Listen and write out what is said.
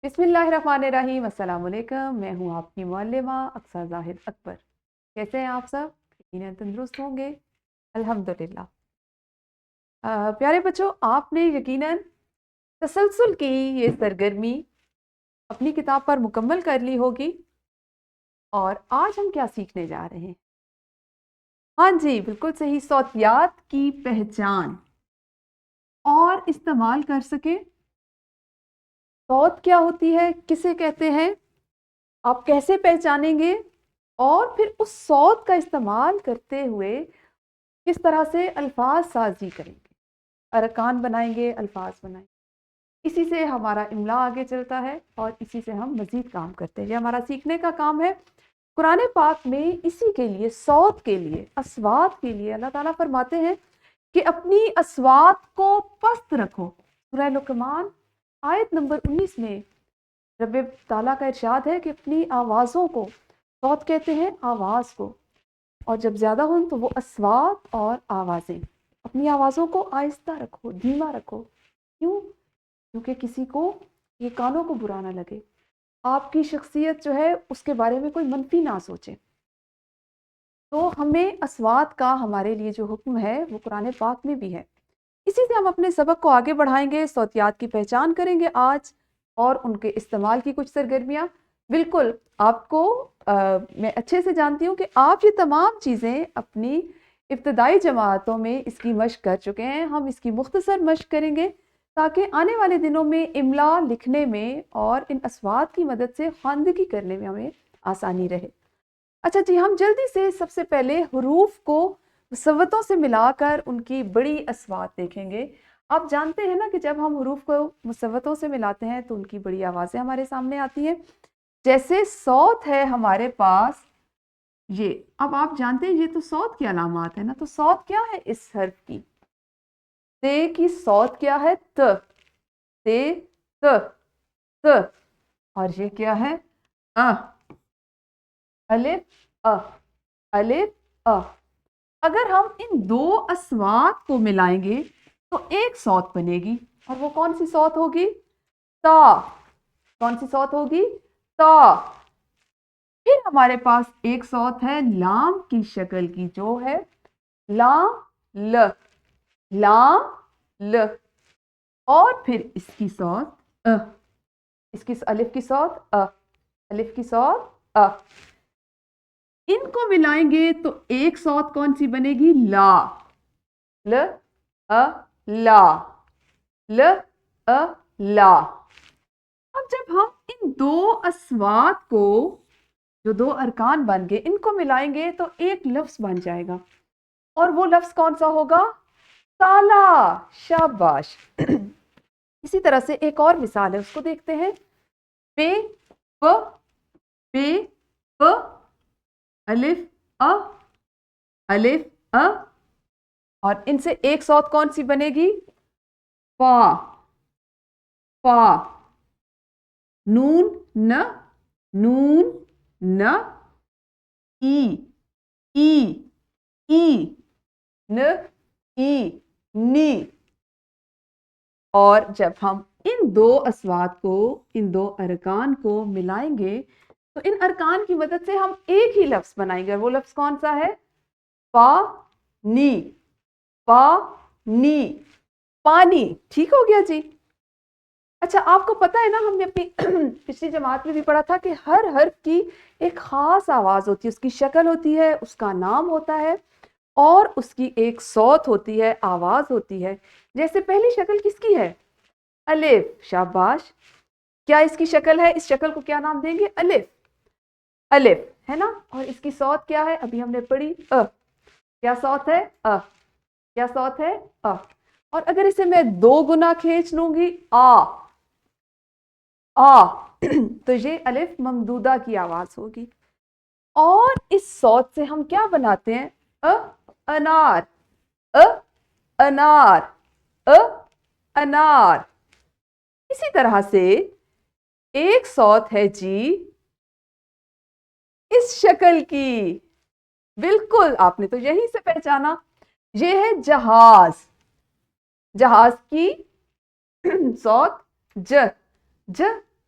بسم اللہ الرحمن الرحیم۔ السلام علیکم، میں ہوں آپ کی معلمہ اقصیٰ زاہد اکبر۔ کیسے ہیں آپ سب؟ یقیناً تندرست ہوں گے، الحمدللہ۔ پیارے بچوں، آپ نے یقیناً تسلسل کی یہ سرگرمی اپنی کتاب پر مکمل کر لی ہوگی، اور آج ہم کیا سیکھنے جا رہے ہیں؟ ہاں جی، بالکل صحیح، صوتیات کی پہچان اور استعمال کر سکیں۔ صوت کیا ہوتی ہے، کسے کہتے ہیں، آپ کیسے پہچانیں گے، اور پھر اس صوت کا استعمال کرتے ہوئے کس طرح سے الفاظ سازی کریں گے، ارکان بنائیں گے، الفاظ بنائیں گے۔ اسی سے ہمارا املا آگے چلتا ہے اور اسی سے ہم مزید کام کرتے ہیں۔ یہ ہمارا سیکھنے کا کام ہے۔ قرآن پاک میں اسی کے لیے، صوت کے لیے، اصوات کے لیے اللہ تعالیٰ فرماتے ہیں کہ اپنی اصوات کو پست رکھو۔ سورہ لقمان آیت نمبر 19 میں رب تعالیٰ کا ارشاد ہے کہ اپنی آوازوں کو، صوت کہتے ہیں آواز کو، اور جب زیادہ ہوں تو وہ اصوات اور آوازیں، اپنی آوازوں کو آہستہ رکھو، دھیما رکھو۔ کیوں؟ کیونکہ کسی کو یہ کانوں کو برا نہ لگے، آپ کی شخصیت جو ہے اس کے بارے میں کوئی منفی نہ سوچے۔ تو ہمیں اصوات کا ہمارے لیے جو حکم ہے وہ قرآن پاک میں بھی ہے۔ اسی سے ہم اپنے سبق کو آگے بڑھائیں گے، صوتیات کی پہچان کریں گے آج، اور ان کے استعمال کی کچھ سرگرمیاں۔ بالکل آپ کو میں اچھے سے جانتی ہوں کہ آپ یہ تمام چیزیں اپنی ابتدائی جماعتوں میں اس کی مشق کر چکے ہیں۔ ہم اس کی مختصر مشق کریں گے تاکہ آنے والے دنوں میں املا لکھنے میں اور ان اصوات کی مدد سے خواندگی کرنے میں ہمیں آسانی رہے۔ اچھا جی، ہم جلدی سے سب سے پہلے حروف کو مصوتوں سے ملا کر ان کی بڑی اصوات دیکھیں گے۔ آپ جانتے ہیں نا کہ جب ہم حروف کو مصوتوں سے ملاتے ہیں تو ان کی بڑی آوازیں ہمارے سامنے آتی ہیں۔ جیسے صوت ہے ہمارے پاس یہ، اب آپ جانتے ہیں یہ تو صوت کی علامات ہے نا، تو صوت کیا ہے اس حرف کی؟ تے کی صوت کیا ہے؟ ت، تے، ت، ت، اور یہ کیا ہے؟ الف، الف، اگر ہم ان دو اصوات کو ملائیں گے تو ایک صوت بنے گی، اور وہ کون سی صوت ہوگی؟ تا۔ کون سی صوت ہوگی؟ تا۔ پھر ہمارے پاس ایک صوت ہے لام کی شکل کی، جو ہے لام، ل، لام، ل، اور پھر اس کی صوت اس کی الف کی صوت الف کی صوت ان کو ملائیں گے تو ایک صوت کون سی بنے گی؟ لا، ل، لا، ل، لا۔ اب جب ہم ان دو اصوات کو، جو دو ارکان بن گئے، ان کو ملائیں گے تو ایک لفظ بن جائے گا، اور وہ لفظ کون سا ہوگا؟ تالا۔ شاباش۔ اسی طرح سے ایک اور مثال ہے، اس کو دیکھتے ہیں۔ پے، پ، پے، پ، الف، الف، اور ان سے ایک صوت کون سی بنے گی؟ فا، فا۔ نون، ن، نون، ن، ای، ای، ای، ن، ای، نی۔ اور جب ہم ان دو اصوات کو، ان دو ارکان کو ملائیں گے تو ان ارکان کی مدد سے ہم ایک ہی لفظ بنائیں گے، اور وہ لفظ کون سا ہے؟ پا، نی، پا، نی، پانی۔ ٹھیک ہو گیا جی؟ اچھا، آپ کو پتا ہے نا، ہم نے اپنی پچھلی جماعت میں بھی پڑھا تھا کہ ہر حرف کی ایک خاص آواز ہوتی ہے، اس کی شکل ہوتی ہے، اس کا نام ہوتا ہے، اور اس کی ایک صوت ہوتی ہے، آواز ہوتی ہے۔ جیسے پہلی شکل کس کی ہے؟ الف۔ شاباش۔ کیا اس کی شکل ہے؟ اس شکل کو کیا نام دیں گے؟ الف، الف ہے نا۔ اور اس کی صوت کیا ہے؟ ابھی ہم نے پڑھی کیا صوت ہے؟ کیا صوت ہے؟ اور اگر اسے میں دو گنا کھینچ لوں گی، تو یہ الف ممدودہ کی آواز ہوگی۔ اور اس صوت سے ہم کیا بناتے ہیں؟ انار، انار، انار۔ اسی طرح سے ایک صوت ہے جی اس شکل کی، بالکل آپ نے تو یہیں سے پہچانا، یہ ہے جہاز۔ جہاز کی صوت ج، ج،